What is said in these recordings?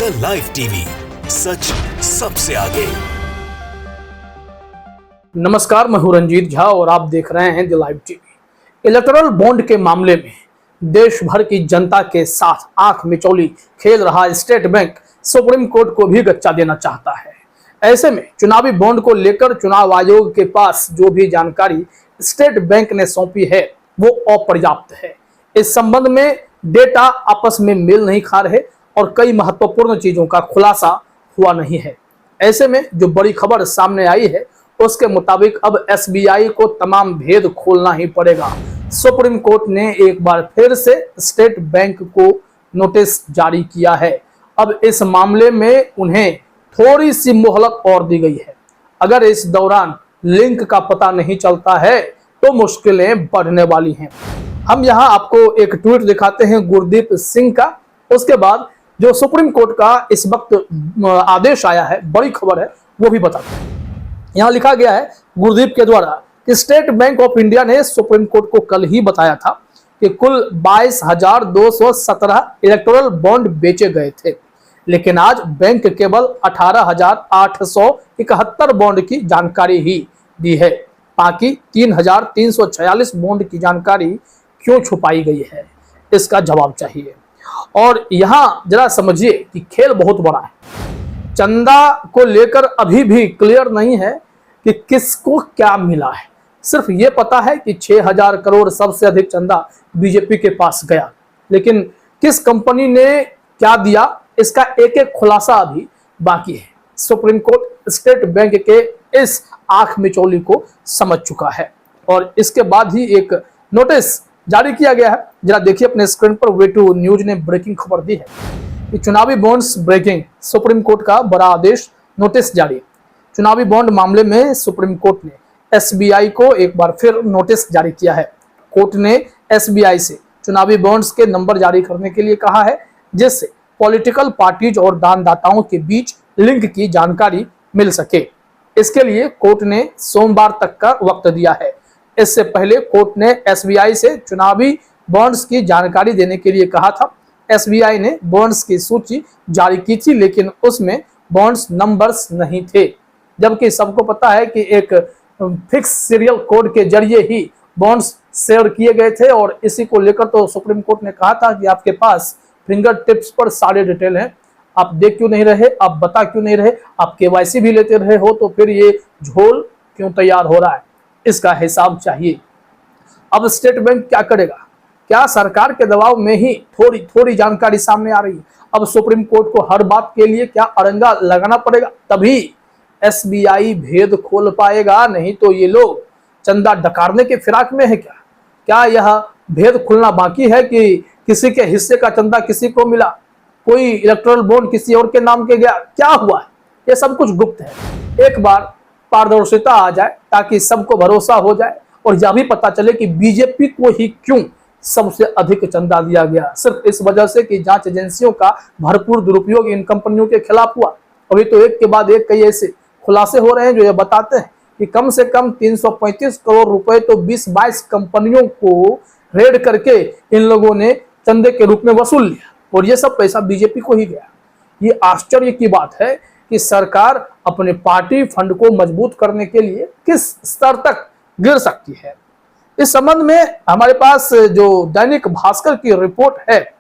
The live TV, सच सबसे आगे। नमस्कार, मैं हूं रंजीत झा और आप देख रहे हैं the live TV. Electoral bond के मामले में देश भर की जनता के साथ आंख मिचौली खेल रहा स्टेट बैंक सुप्रीम कोर्ट को भी गच्चा देना चाहता है। ऐसे में चुनावी बॉन्ड को लेकर चुनाव आयोग के पास जो भी जानकारी स्टेट बैंक ने सौंपी है वो अपर्याप्त है। इस संबंध में डेटा आपस में मेल नहीं खा रहे और कई महत्वपूर्ण चीजों का खुलासा हुआ नहीं है। ऐसे में जो बड़ी खबर सामने आई है उसके मुताबिक अब एसबीआई को तमाम भेद खोलना ही पड़ेगा। सुप्रीम कोर्ट ने एक बार फिर से स्टेट बैंक को नोटिस जारी किया है। अब इस मामले में उन्हें थोड़ी सी मोहलत और दी गई है। अगर इस दौरान लिंक का पता नहीं चलता है तो मुश्किलें बढ़ने वाली हैं। हम यहां आपको एक ट्वीट दिखाते हैं गुरदीप सिंह का। उसके बाद जो सुप्रीम कोर्ट का इस वक्त आदेश आया है, बड़ी खबर है, वो भी बताते हैं। यहां लिखा गया है गुरदीप के द्वारा कि स्टेट बैंक ऑफ इंडिया ने सुप्रीम कोर्ट को कल ही बताया था कि कुल 22,217 इलेक्टोरल बॉन्ड बेचे गए थे, लेकिन आज बैंक केवल 18,871 बॉन्ड की जानकारी ही दी है। बाकी 3,346 बॉन्ड की जानकारी क्यों छुपाई गई है, इसका जवाब चाहिए। और यहां जरा समझिए कि खेल बहुत बड़ा है। चंदा को लेकर अभी भी क्लियर नहीं है कि किसको क्या मिला है। सिर्फ ये पता है कि 6,000 करोड़ सबसे अधिक चंदा बीजेपी के पास गया, लेकिन किस कंपनी ने क्या दिया इसका एक एक खुलासा अभी बाकी है। सुप्रीम कोर्ट स्टेट बैंक के इस आंख मिचौली को समझ चुका है और इसके बाद ही एक नोटिस जारी किया गया है। जरा देखिए अपने स्क्रीन पर, वे2 न्यूज ने ब्रेकिंग खबर दी है कि चुनावी बॉन्ड्स ब्रेकिंग, सुप्रीम कोर्ट का बड़ा आदेश, नोटिस जारी। चुनावी बॉन्ड मामले में सुप्रीम कोर्ट ने एसबीआई को एक बार फिर नोटिस जारी किया है। कोर्ट ने एसबीआई से चुनावी बॉन्ड्स के नंबर जारी करने के लिए कहा है, जिससे पॉलिटिकल पार्टीज और दानदाताओं के बीच लिंक की जानकारी मिल सके। इसके लिए कोर्ट ने सोमवार तक का वक्त दिया है। इससे पहले कोर्ट ने एसबीआई से चुनावी बॉन्ड्स की जानकारी देने के लिए कहा था। एसबीआई ने बॉन्ड्स की सूची जारी की थी, लेकिन उसमें बॉन्ड्स नंबर्स नहीं थे, जबकि सबको पता है कि एक फिक्स सीरियल कोड के जरिए ही बॉन्ड्स शेयर किए गए थे। और इसी को लेकर तो सुप्रीम कोर्ट ने कहा था कि आपके पास फिंगर टिप्स पर सारे डिटेल हैं, आप देख क्यों नहीं रहे, आप बता क्यों नहीं रहे, आप केवाईसी भी लेते रहे हो, तो फिर ये झोल क्यों तैयार हो रहा है, इसका हिसाब चाहिए। अब स्टेट बैंक क्या करेगा? क्या सरकार के दबाव में ही थोड़ी थोड़ी जानकारी सामने आ रही है? अब सुप्रीम कोर्ट को हर बात के लिए क्या अड़ंगा लगाना पड़ेगा, तभी एसबीआई भेद खोल पाएगा? नहीं तो ये लोग चंदा डकारने के फिराक में है क्या? क्या यह भेद खुलना बाकी है कि किसी के हिस्से का चंदा किसी को मिला, कोई इलेक्टोरल बॉन्ड किसी और के नाम के गया, क्या हुआ है? ये सब कुछ गुप्त है। एक बार पारदर्शिता आ जाए ताकि सबको भरोसा हो जाए और यह भी पता चले कि बीजेपी को ही क्यों सबसे अधिक चंदा दिया गया, सिर्फ इस वजह से कि जांच एजेंसियों का भरपूर दुरुपयोग इन कंपनियों के खिलाफ हुआ। अभी तो एक के बाद एक कई ऐसे खुलासे हो रहे हैं जो ये बताते हैं कि कम से कम 335 करोड़ रुपए तो 20-22 कंपनियों को रेड करके इन लोगों ने चंदे के रूप में वसूल लिया और ये सब पैसा बीजेपी को ही गया। ये आश्चर्य की बात है कि सरकार अपने पार्टी फंड को मजबूत करने के लिए किस स्तर तक गिर सकती है। इस संबंध में हमारे पास जो दैनिक भास्कर की रिपोर्ट है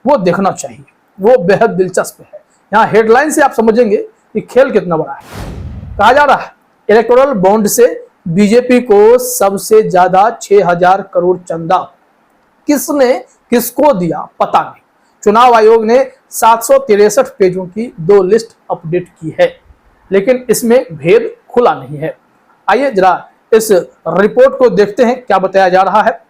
वो देखना चाहिए, वो बेहद दिलचस्प है। यहाँ हेडलाइन से आप समझेंगे कि खेल कितना बड़ा है। कहा जा रहा है इलेक्टोरल बॉन्ड से बीजेपी को सबसे ज्यादा 6,000 करोड़ चंदा किसने किसको दिया पता नहीं। चुनाव आयोग ने 763 पेजों की 2 लिस्ट अपडेट की है, लेकिन इसमें भेद खुला नहीं है। आइए जरा इस रिपोर्ट को देखते हैं क्या बताया जा रहा है।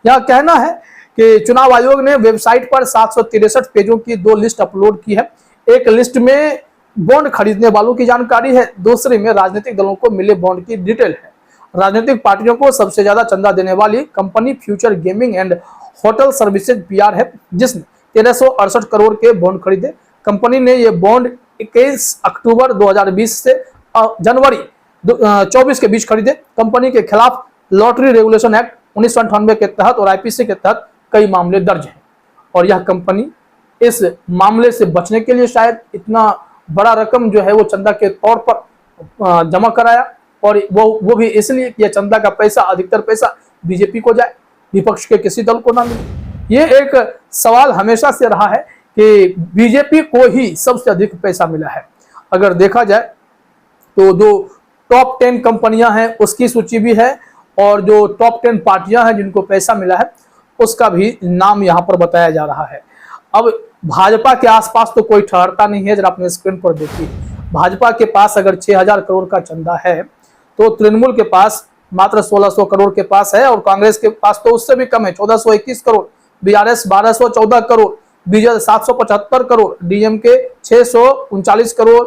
यह कहना है कि चुनाव आयोग ने वेबसाइट पर 763 पेजों की 2 लिस्ट अपलोड की है। एक लिस्ट में बॉन्ड खरीदने वालों की जानकारी है, दूसरे में राजनीतिक दलों को मिले बॉन्ड की डिटेल है। राजनीतिक पार्टियों को सबसे ज्यादा चंदा देने वाली company future gaming and hotel services PR है, जिसने 1368 करोड़ के बॉन्ड खरीदे। कंपनी ने ये बॉन्ड 21 अक्टूबर 2020 से जनवरी 24 के बीच खरीदे। कंपनी के खिलाफ लॉटरी रेगुलेशन एक्ट 1998 के तहत और आईपीसी के तहत कई मामले दर्ज हैं और यह कंपनी इस मामले से बचने के लिए शायद इतना बड़ा रकम जो है वो चंदा के तौर पर जमा कराया, और वो भी इसलिए कि यह चंदा का पैसा, अधिकतर पैसा बीजेपी को जाए, विपक्ष के किसी दल को ना मिले। ये एक सवाल हमेशा से रहा है कि बीजेपी को ही सबसे अधिक पैसा मिला है। अगर देखा जाए तो जो टॉप 10 कंपनियां हैं उसकी सूची भी है, और जो टॉप 10 पार्टियां हैं जिनको पैसा मिला है उसका भी नाम यहाँ पर बताया जा रहा है। अब भाजपा के आसपास तो कोई ठहरता नहीं है। जरा अपने स्क्रीन पर देखिए, भाजपा के पास अगर 6000 करोड़ का चंदा है तो तृणमूल के पास मात्र 1600 करोड़ के पास है, और कांग्रेस के पास तो उससे भी कम है, 1421 crore, BRS 1214 crore, BJP 775 crore, DMK 639 crore,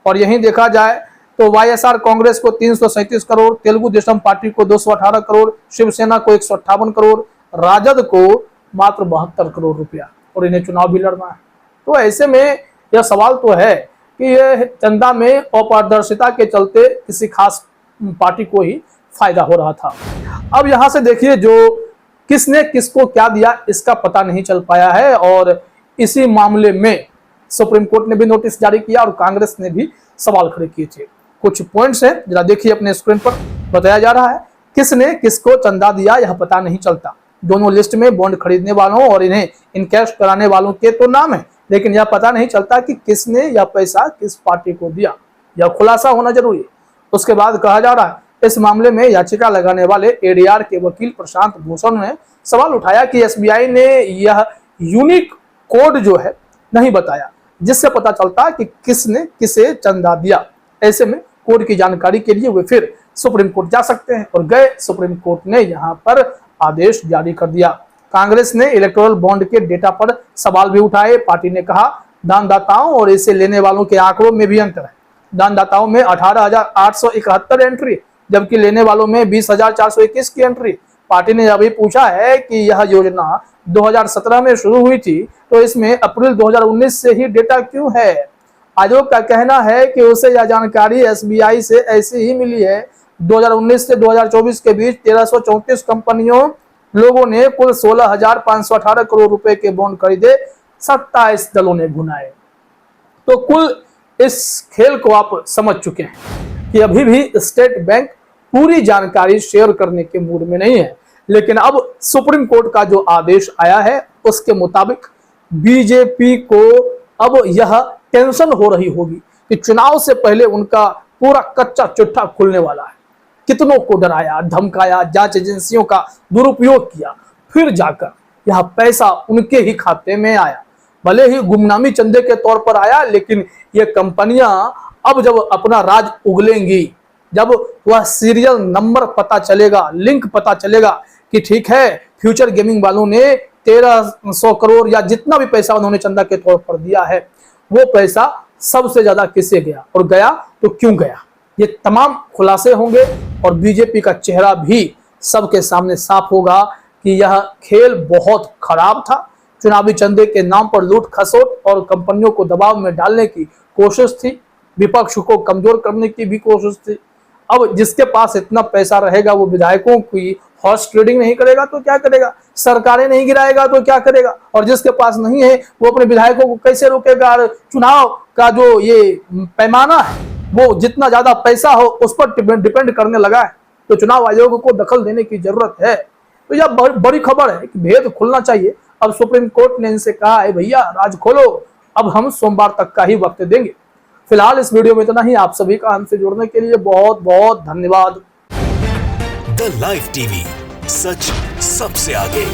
और यहीं देखा जाए तो वाईएसआर कांग्रेस को 337 करोड़, तेलुगु देशम पार्टी को 218 करोड़, शिवसेना को 158 करोड़, राजद को मात्र 72 करोड़ रुपया, और इन्हें चुनाव भी लड़ना है। तो ऐसे में यह सवाल तो है कि यह चंदा में अपारदर्शिता के चलते किसी खास पार्टी को ही फायदा हो रहा था। अब यहां से देखिए, जो किसने किसको क्या दिया इसका पता नहीं चल पाया है, और इसी मामले में सुप्रीम कोर्ट ने भी नोटिस जारी किया और कांग्रेस ने भी सवाल खड़े किए थे। कुछ पॉइंट्स हैं, जरा देखिए अपने स्क्रीन पर बताया जा रहा है। किसने किसको चंदा दिया यह पता नहीं चलता। दोनों लिस्ट में बॉन्ड खरीदने वालों और इन्हें इनकैश कराने वालों के तो नाम है, लेकिन यह पता नहीं चलता कि किसने यह पैसा किस पार्टी को दिया। यह खुलासा होना जरूरी है। उसके बाद कहा जा रहा है, इस मामले में याचिका लगाने वाले एडीआर के वकील प्रशांत भूषण ने सवाल उठाया कि एसबीआई ने यह यूनिक कोड जो है नहीं बताया, जिससे पता चलता कि किसने किसे चंदा दिया। ऐसे में कोड की जानकारी के लिए वे फिर सुप्रीम कोर्ट जा सकते हैं, और गए। सुप्रीम कोर्ट ने यहां पर आदेश जारी कर दिया। कांग्रेस ने इलेक्टोरल बॉन्ड के डेटा पर सवाल भी उठाए। पार्टी ने कहा, दानदाताओं और इसे लेने वालों के आंकड़ों में भी अंतर है। दानदाताओं में 18,871 एंट्री, जबकि लेने वालों में 20,421 की एंट्री। पार्टी ने अभी पूछा है कि यह योजना 2017 में शुरू हुई थी, तो इसमें अप्रैल 2019 से ही डेटा क्यों है? आयोग का कहना है कि उसे यह जानकारी एसबीआई से ऐसी ही मिली है। 2019 से 2024 के बीच 1334 कंपनियों लोगों ने कुल 16,518 करोड़ रुपए के बॉन्ड खरीदे, 27 दलों ने भुनाए। तो कुल इस खेल को आप समझ चुके हैं कि अभी भी स्टेट बैंक पूरी जानकारी शेयर करने के मूड में नहीं है। लेकिन अब सुप्रीम कोर्ट का जो आदेश आया है उसके मुताबिक बीजेपी को अब यह टेंशन हो रही होगी कि चुनाव से पहले उनका पूरा कच्चा चिट्ठा खुलने वाला है। कितनों को डराया, धमकाया, जांच एजेंसियों का दुरुपयोग किया, फिर जाकर यह पैसा उनके ही खाते में आया। भले ही गुमनामी चंदे के तौर पर आया, लेकिन ये कंपनियां अब जब अपना राज उगलेंगी, जब वह सीरियल नंबर पता चलेगा, लिंक पता चलेगा कि ठीक है, फ्यूचर गेमिंग वालों ने 1300 करोड़ या जितना भी पैसा उन्होंने चंदा के तौर पर दिया है, वो पैसा सबसे ज्यादा किससे गया और गया तो क्यों गया, ये तमाम खुलासे होंगे। और बीजेपी का चेहरा भी सबके सामने साफ होगा कि यह खेल बहुत खराब था। चुनावी चंदे के नाम पर लूट खसोट और कंपनियों को दबाव में डालने की कोशिश थी, विपक्ष को कमजोर करने की भी कोशिश थी। अब जिसके पास इतना पैसा रहेगा वो विधायकों की हॉर्स ट्रेडिंग नहीं करेगा तो क्या करेगा, सरकारें नहीं गिराएगा तो क्या करेगा, और जिसके पास नहीं है वो अपने विधायकों को कैसे रोकेगा। चुनाव का जो ये पैमाना है वो जितना ज्यादा पैसा हो उस पर डिपेंड करने लगा है, तो चुनाव आयोग को दखल देने की जरूरत है। तो यह बड़ी खबर है कि भेद खुलना चाहिए। अब सुप्रीम कोर्ट ने इनसे कहा है, भैया राज खोलो, अब हम सोमवार तक का ही वक्त देंगे। फिलहाल इस वीडियो में इतना ही। आप सभी का हमसे जुड़ने के लिए बहुत बहुत धन्यवाद। द लाइव टीवी, सच सबसे आगे।